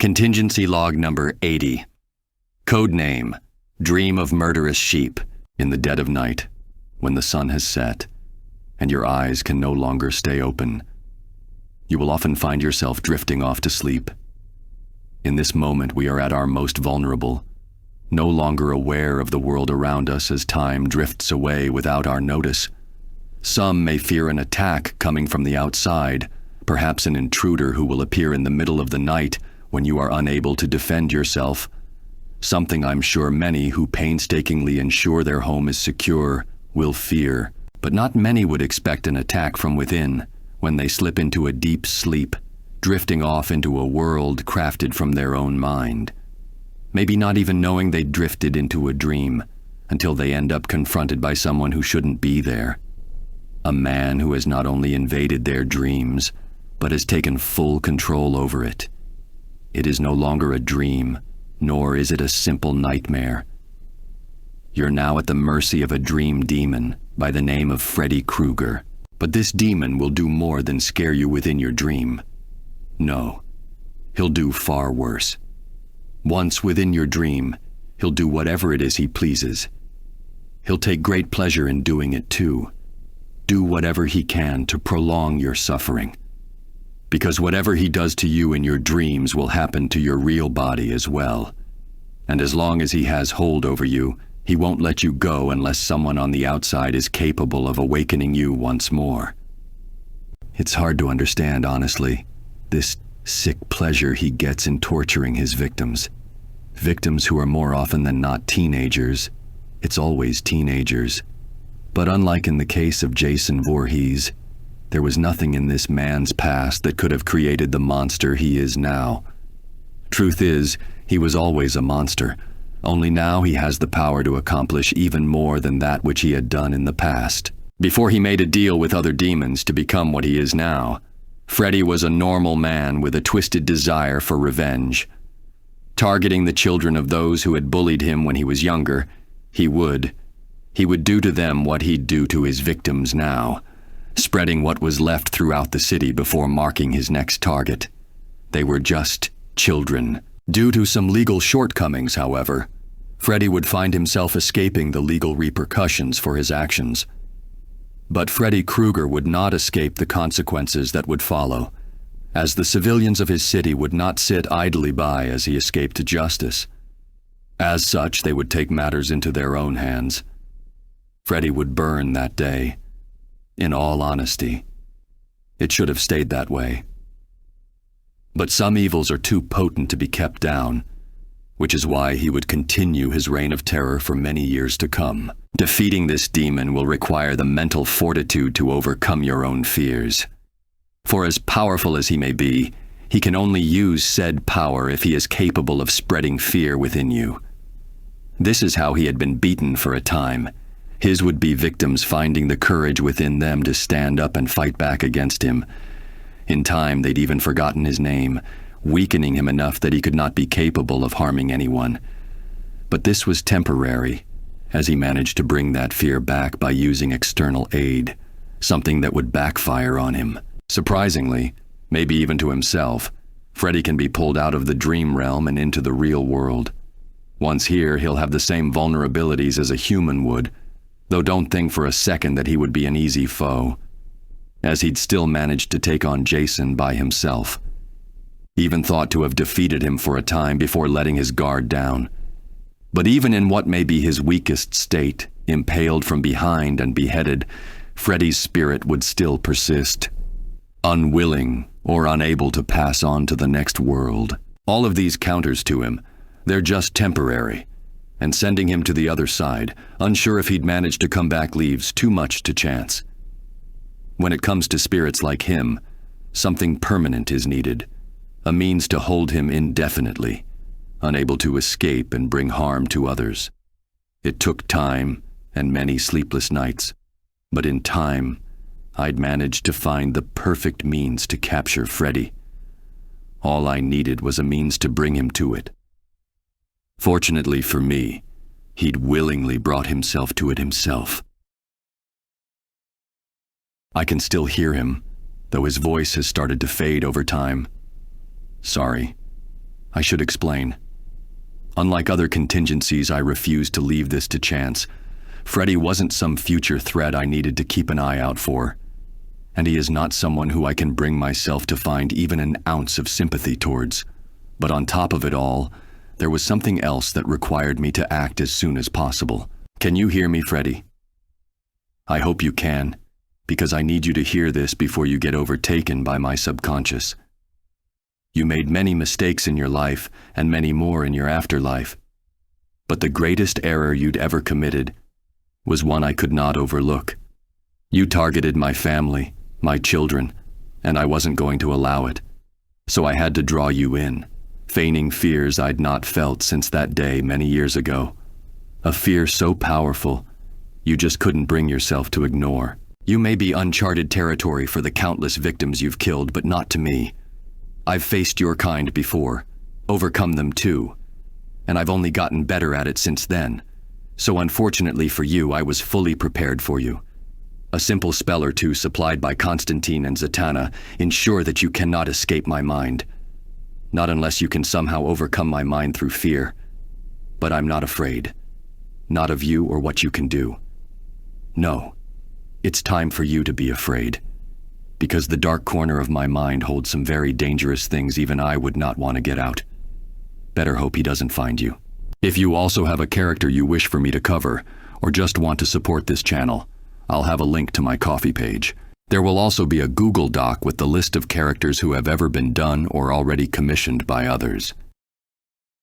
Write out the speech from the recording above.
Contingency log number 80. Code name, dream of murderous sheep in the dead of night, when the sun has set, and your eyes can no longer stay open. You will often find yourself drifting off to sleep. In this moment we are at our most vulnerable, no longer aware of the world around us as time drifts away without our notice. Some may fear an attack coming from the outside, perhaps an intruder who will appear in the middle of the night when you are unable to defend yourself, something I'm sure many who painstakingly ensure their home is secure will fear. But not many would expect an attack from within when they slip into a deep sleep, drifting off into a world crafted from their own mind. Maybe not even knowing they drifted into a dream until they end up confronted by someone who shouldn't be there. A man who has not only invaded their dreams, but has taken full control over it. It is no longer a dream, nor is it a simple nightmare. You're now at the mercy of a dream demon by the name of Freddy Krueger. But this demon will do more than scare you within your dream. No, he'll do far worse. Once within your dream, he'll do whatever it is he pleases. He'll take great pleasure in doing it too. Do whatever he can to prolong your suffering. Because whatever he does to you in your dreams will happen to your real body as well. And as long as he has hold over you, he won't let you go unless someone on the outside is capable of awakening you once more. It's hard to understand, honestly, this sick pleasure he gets in torturing his victims. Victims who are more often than not teenagers. It's always teenagers. But unlike in the case of Jason Voorhees, there was nothing in this man's past that could have created the monster he is now. Truth is, he was always a monster, only now he has the power to accomplish even more than that which he had done in the past. Before he made a deal with other demons to become what he is now, Freddy was a normal man with a twisted desire for revenge. Targeting the children of those who had bullied him when he was younger, he would do to them what he'd do to his victims now, spreading what was left throughout the city before marking his next target. They were just children. Due to some legal shortcomings, however, Freddy would find himself escaping the legal repercussions for his actions. But Freddy Krueger would not escape the consequences that would follow, as the civilians of his city would not sit idly by as he escaped justice. As such, they would take matters into their own hands. Freddy would burn that day. In all honesty, it should have stayed that way. But some evils are too potent to be kept down, which is why he would continue his reign of terror for many years to come. Defeating this demon will require the mental fortitude to overcome your own fears. For as powerful as he may be, he can only use said power if he is capable of spreading fear within you. This is how he had been beaten for a time. His would-be victims finding the courage within them to stand up and fight back against him. In time, they'd even forgotten his name, weakening him enough that he could not be capable of harming anyone. But this was temporary, as he managed to bring that fear back by using external aid, something that would backfire on him. Surprisingly, maybe even to himself, Freddy can be pulled out of the dream realm and into the real world. Once here, he'll have the same vulnerabilities as a human would, though don't think for a second that he would be an easy foe, as he'd still managed to take on Jason by himself. Even thought to have defeated him for a time before letting his guard down. But even in what may be his weakest state, impaled from behind and beheaded, Freddy's spirit would still persist, unwilling or unable to pass on to the next world. All of these counters to him, they're just temporary, and sending him to the other side, unsure if he'd manage to come back, leaves too much to chance. When it comes to spirits like him, something permanent is needed, a means to hold him indefinitely, unable to escape and bring harm to others. It took time and many sleepless nights, but in time, I'd managed to find the perfect means to capture Freddy. All I needed was a means to bring him to it. Fortunately for me, he'd willingly brought himself to it himself. I can still hear him, though his voice has started to fade over time. Sorry. I should explain. Unlike other contingencies, I refused to leave this to chance. Freddy wasn't some future threat I needed to keep an eye out for. And he is not someone who I can bring myself to find even an ounce of sympathy towards. But on top of it all, there was something else that required me to act as soon as possible. Can you hear me, Freddy? I hope you can, because I need you to hear this before you get overtaken by my subconscious. You made many mistakes in your life and many more in your afterlife. But the greatest error you'd ever committed was one I could not overlook. You targeted my family, my children, and I wasn't going to allow it. So I had to draw you in, feigning fears I'd not felt since that day many years ago. A fear so powerful, you just couldn't bring yourself to ignore. You may be uncharted territory for the countless victims you've killed, but not to me. I've faced your kind before, overcome them too, and I've only gotten better at it since then. So unfortunately for you, I was fully prepared for you. A simple spell or two supplied by Constantine and Zatanna ensure that you cannot escape my mind. Not unless you can somehow overcome my mind through fear. But I'm not afraid. Not of you or what you can do. No, it's time for you to be afraid. Because the dark corner of my mind holds some very dangerous things even I would not want to get out. Better hope he doesn't find you. If you also have a character you wish for me to cover, or just want to support this channel, I'll have a link to my Ko-fi page. There will also be a Google Doc with the list of characters who have ever been done or already commissioned by others.